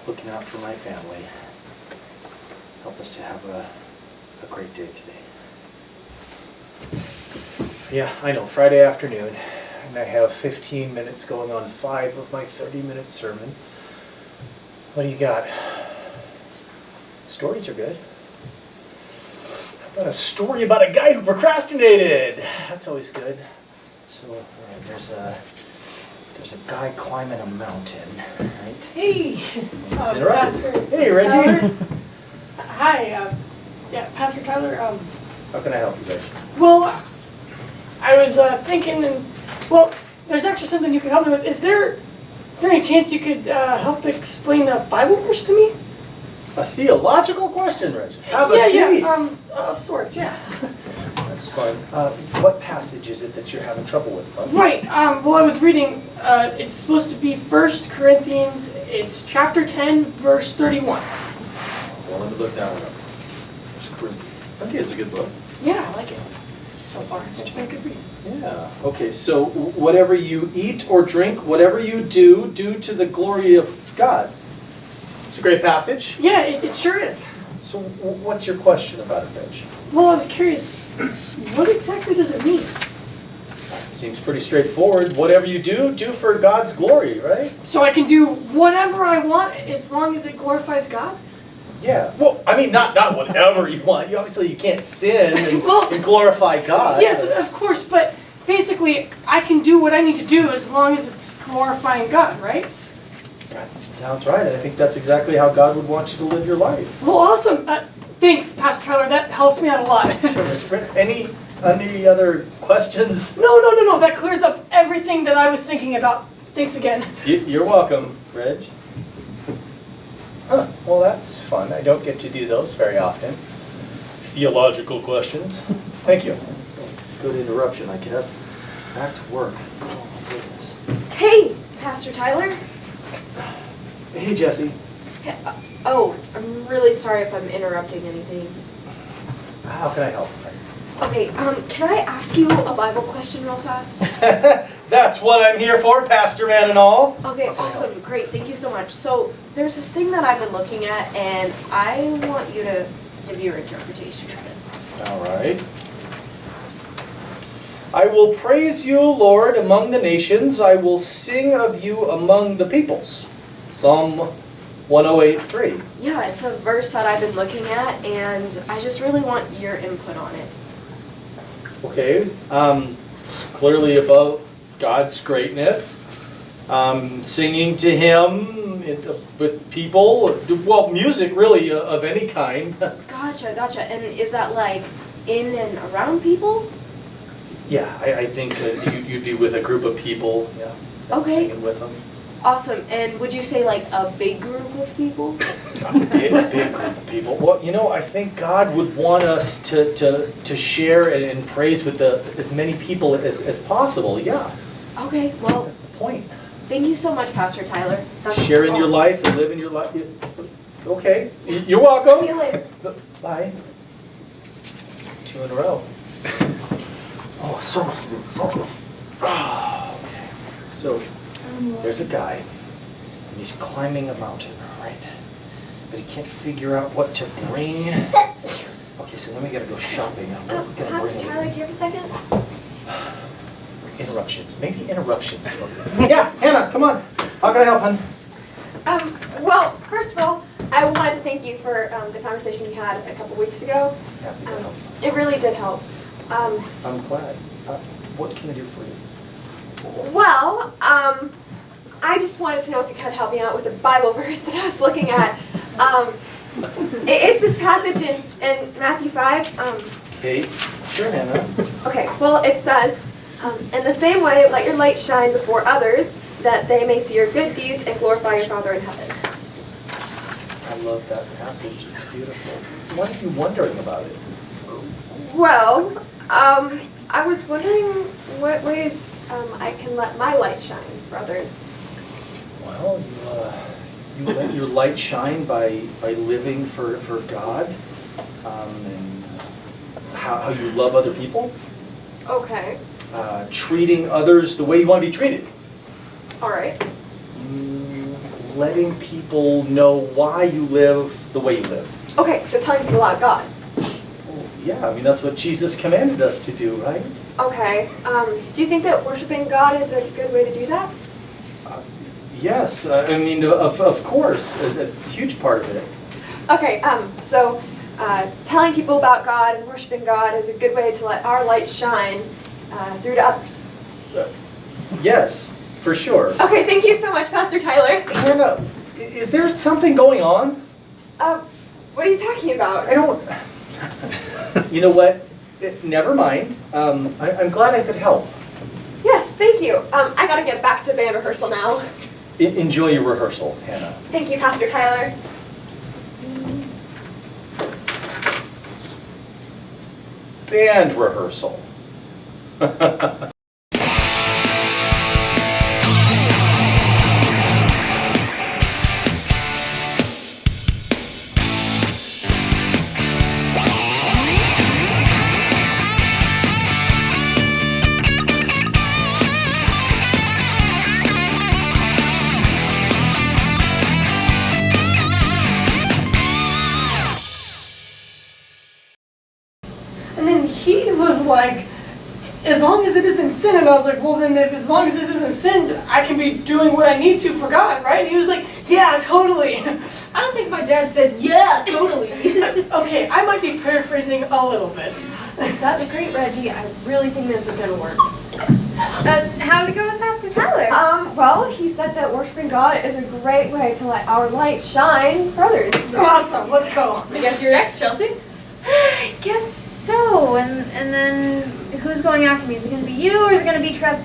looking out for my family. Help us to have a great day today. Yeah, I know, Friday afternoon, and I have 15 minutes going on 5 of my 30-minute sermon. What do you got? Stories are good. How about a story about a guy who procrastinated? That's always good. So, all right, there's a guy climbing a mountain, right? Hey, He's interrupted. Pastor. Hey, Reggie. Tyler. Hi, yeah, Pastor Tyler. How can I help you, Reggie? Well, I was thinking, and well, there's actually something you could help me with. Is there any chance you could help explain a Bible verse to me? A theological question, Reggie. Have a Yeah, seat. of sorts, yeah. That's fun. What passage is it that you're having trouble with, bud? Right. Well, I was reading. It's supposed to be 1 Corinthians. It's chapter 10, verse 31. Well, let me look that one up. I think it's a good book. Yeah, I like it so far. It's been a good read. Yeah. Okay, so whatever you eat or drink, whatever you do to the glory of God. It's a great passage. Yeah, it sure is. So what's your question about it, Reg? Well, I was curious. What exactly does it mean? Seems pretty straightforward. Whatever you do for God's glory, right? So I can do whatever I want as long as it glorifies God? Yeah. Well, I mean, not whatever you want. You can't sin and, Well, and glorify God. Yes, of course, but basically I can do what I need to do as long as it's glorifying God, right? That sounds right. I think that's exactly how God would want you to live your life. Well, awesome. Thanks, Pastor Tyler. That helps me out a lot. Sure. Any other questions? No. That clears up everything that I was thinking about. Thanks again. You're welcome, Reg. Huh, well that's fun. I don't get to do those very often. Theological questions. Thank you. Good interruption, I guess. Back to work. Oh my goodness. Hey, Pastor Tyler. Hey, Jesse. Oh, I'm really sorry if I'm interrupting anything. How can I help? Okay, can I ask you a Bible question real fast? That's what I'm here for, Pastor Man and all. Okay, awesome, great, thank you so much. So, there's this thing that I've been looking at, and I want you to give your interpretation of this. All right. I will praise you, Lord, among the nations. I will sing of you among the peoples. Psalm 108:3. Yeah, it's a verse that I've been looking at, and I just really want your input on it. Okay. It's clearly about God's greatness. Singing to Him with people. Well, music really of any kind. Gotcha. And is that like in and around people? Yeah, I think you'd be with a group of people. Yeah. And Okay. singing with them. Awesome. And would you say like a big group of people? A big group of people. Well, I think God would want us to share and praise with as many people as possible. Yeah. Okay, well, That's the point. thank you so much, Pastor Tyler. That's Sharing your all. life and living your life. Okay. You're welcome. See you later. Bye. 2 in a row. Oh, so much to do. Focus. Oh, okay. So, there's a guy, and he's climbing a mountain, right? But he can't figure out what to bring. Okay, so then we gotta go shopping. What are we gonna Pastor bring? Tyler, do you have a second? Interruptions. Maybe interruptions. Yeah, Hannah, come on. How can I help, hon? Well, first of all, I wanted to thank you for the conversation we had a couple weeks ago. Happy to help. It really did help. I'm glad. What can I do for you? Well, I just wanted to know if you could help me out with a Bible verse that I was looking at. It's this passage in Matthew 5. Okay, sure, Hannah. Okay, well, it says, in the same way, let your light shine before others, that they may see your good deeds and glorify your Father in heaven. I love that passage. It's beautiful. What are you wondering about it? Well, I was wondering what ways I can let my light shine for others. Well, you let your light shine by living for God, and how you love other people, Okay. treating others the way you want to be treated. All right. letting people know why you live the way you live. Okay, so telling people about God. Well, yeah, I mean, that's what Jesus commanded us to do, right? Okay, do you think that worshiping God is a good way to do that? Yes, I mean, of course, a huge part of it. Okay, so telling people about God and worshiping God is a good way to let our light shine through to others. Yes, for sure. Okay, thank you so much, Pastor Tyler. Hannah, is there something going on? What are you talking about? I don't... You know what? Never mind. I'm glad I could help. Yes, thank you. I gotta get back to band rehearsal now. Enjoy your rehearsal, Hannah. Thank you, Pastor Tyler. Band rehearsal. And then he was like, as long as it isn't sin. And I was like, well, then if as long as it isn't sin, I can be doing what I need to for God, right? And he was like, yeah, totally. I don't think my dad said, yeah, totally. Okay, I might be paraphrasing a little bit. That's great, Reggie. I really think this is gonna work. How did it go with Pastor Tyler? Well, he said that worshiping God is a great way to let our light shine for others. Awesome, let's go. I guess you're next, Chelsea. I guess so. And then who's going after me? Is it going to be you or is it going to be Trevor?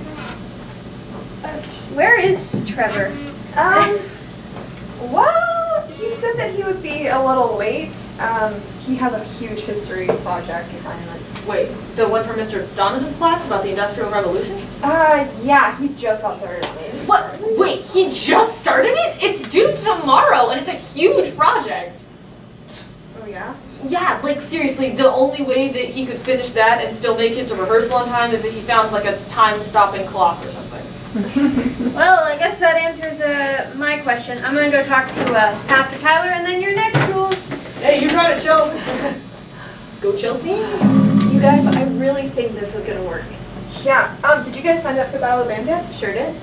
Where is Trevor? Well, he said that he would be a little late. He has a huge history project assignment. Wait, the one from Mr. Donovan's class about the Industrial Revolution? Yeah, he just got started on it. What? Wait, he just started it? It's due tomorrow and it's a huge project. Oh, yeah? Yeah, like seriously, the only way that he could finish that and still make it to rehearsal on time is if he found like a time-stopping clock or something. Well, I guess that answers my question. I'm going to go talk to Pastor Tyler and then you're next, Jules. Hey, you got it, Chelsea. Go Chelsea! You guys, I really think this is gonna work. Yeah. Did you guys sign up for Battle of Bands yet? Sure did.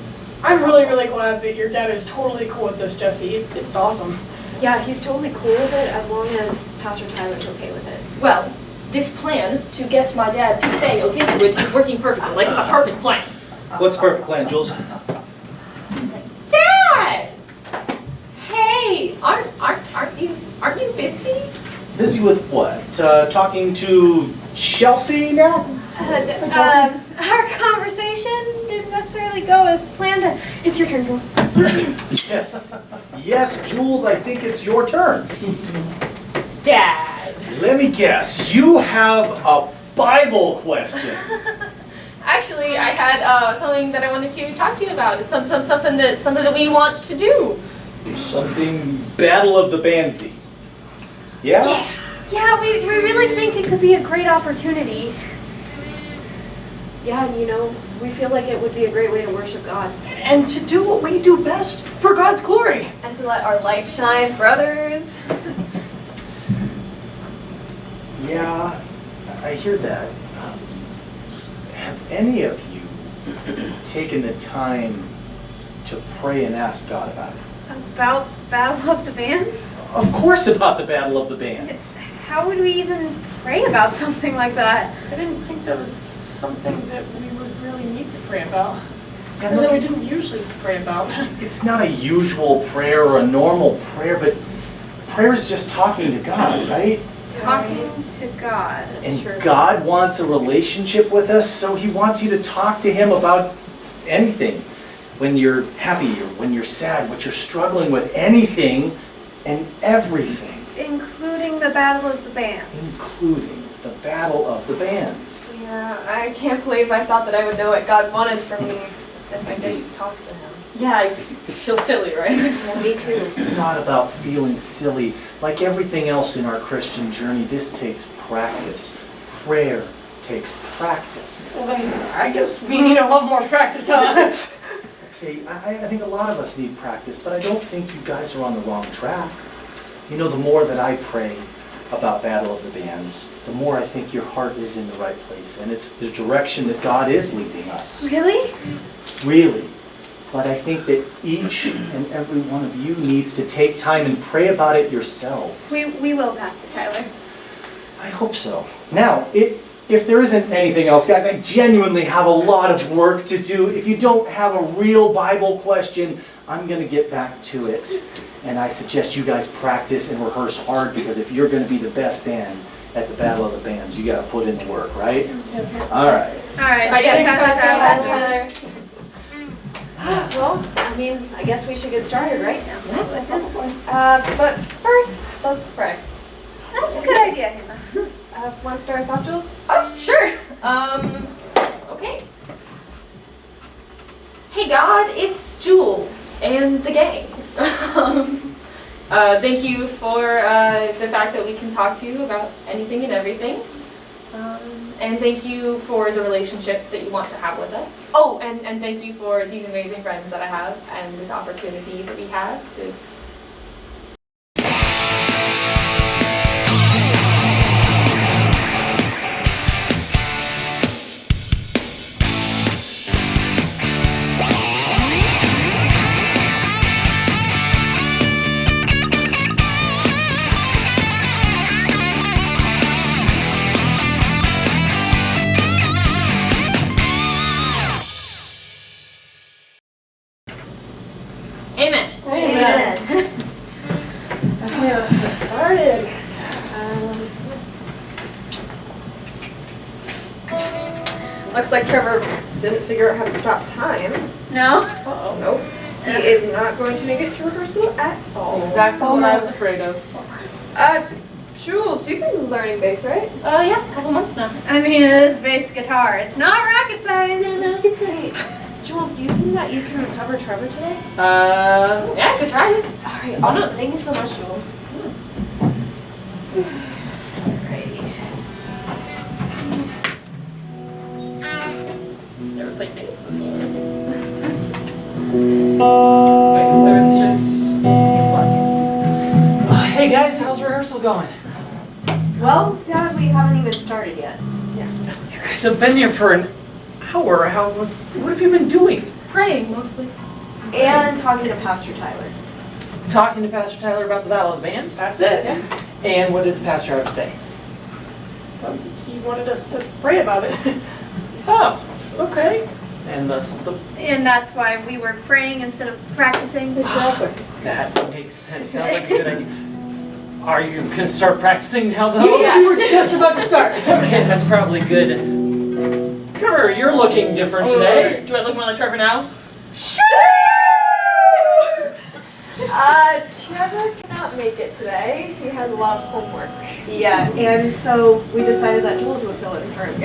I'm really, really glad that your dad is totally cool with this, Jesse. It's awesome. Yeah, he's totally cool with it as long as Pastor Tyler's okay with it. Well, this plan to get my dad to say okay to it is working perfectly. Like it's a perfect plan. What's the perfect plan, Jules? Dad! Hey, aren't you busy? Busy with what? Talking to Chelsea now? Our conversation didn't necessarily go as planned. It's your turn, Jules. Yes. Yes, Jules, I think it's your turn. Dad. Let me guess, you have a Bible question. Actually, I had something that I wanted to talk to you about. It's something that we want to do. Something Battle of the Bandsy. Yeah? Yeah, we really think it could be a great opportunity. Yeah, and you know, we feel like it would be a great way to worship God. And to do what we do best for God's glory. And to let our light shine for others. Yeah, I hear that. Have any of you taken the time to pray and ask God about it? About Battle of the Bands? Of course about the Battle of the Bands. How would we even pray about something like that? I didn't think that was something that we would really need to pray about. Yeah, And look, that we didn't usually pray about. it's not a usual prayer or a normal prayer, but prayer is just talking to God, right? Talking to God. And God wants a relationship with us, so He wants you to talk to Him about anything. When you're happy or when you're sad, what you're struggling with, anything and everything. Including the Battle of the Bands. Including the Battle of the Bands. Yeah, I can't believe I thought that I would know what God wanted from me if I didn't talk to Him. Yeah, I feel silly, right? Yeah, me too. It's not about feeling silly. Like everything else in our Christian journey, this takes practice. Prayer takes practice. Well then, I guess we need a lot more practice, huh? Hey, I think a lot of us need practice, but I don't think you guys are on the wrong track. You know, the more that I pray about Battle of the Bands, the more I think your heart is in the right place, and it's the direction that God is leading us. Really? Really. But I think that each and every one of you needs to take time and pray about it yourselves. We will, Pastor Tyler. I hope so. Now, if there isn't anything else, guys, I genuinely have a lot of work to do. If you don't have a real Bible question, I'm going to get back to it. And I suggest you guys practice and rehearse hard, because if you're going to be the best band at the Battle of the Bands, you got to put in the work, right? All right. All right. I guess Thanks, Pastor Pastor Tyler. Well, I mean, I guess we should get started, right? But first, let's pray. That's a good idea, Hannah. Want to start us off, Jules? Oh, sure. Okay. Hey God, it's Jules and the gang. Thank you for the fact that we can talk to you about anything and everything. And thank you for the relationship that you want to have with us. Oh, and thank you for these amazing friends that I have and this opportunity that we have to. Amen. Amen. Okay, let's get started. Looks like Trevor didn't figure out how to stop time. No? Uh-oh. Nope. He is not going to make it to rehearsal at all. Exactly what I was afraid of. Jules, you've been learning bass, right? Yeah, a couple months now. I mean, it is bass guitar. It's not rocket science. Jules, do you think that you can recover Trevor today? Yeah, I could try it. Alright, awesome. Thank you so much, Jules. Never played bass before. Wait, so it's just Hey guys, how's rehearsal going? Well, Dad, we haven't even started yet. You guys have been here for an hour. What have you been doing? praying mostly. And talking to Pastor Tyler. Talking to Pastor Tyler about the Battle of the Bands? That's it. Yeah. And what did the pastor have to say? He wanted us to pray about it. Oh, okay. And And that's why we were praying instead of practicing. Exactly. that makes sense. Sounds like a good idea. Are you going to start practicing now though? We were just about to start. Okay, that's probably good. Trevor, you're looking different today. Do I look more like Trevor now? Trevor cannot make it today. He has a lot of homework. Yeah, and so we decided that Jules would fill in for him.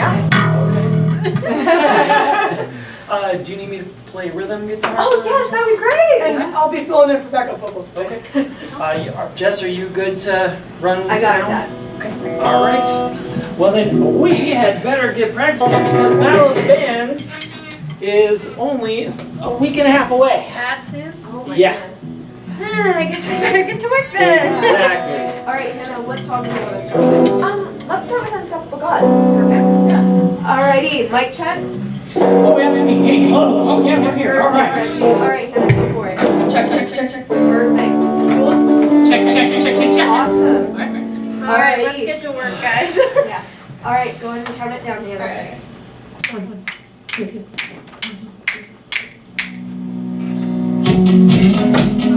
Okay. Do you need me to play rhythm guitar? Oh yes, that'd be great. And I'll be filling in for backup vocals today. Okay. Jess, are you good to run I got it, sound? Dad. Okay. All right. Well then, we had better get practicing because Battle of the Bands is only a week and a half away. That soon? Oh my Yeah. goodness. I guess we better get to work then. Exactly. Alright, Hannah, what song do you want to start with? Let's start with Unstoppable God. Perfect. Yeah. Alrighty, mic check. Oh, Anthony. Oh, yeah, we're here. All right. Alright, Hannah, go for it. Check, check, check, check. Perfect. Jules? Check, check, check, check, check, check. Awesome. Alright, let's Alrighty. get to work, guys. Yeah. Alright, go ahead and count it down, Hannah. All right.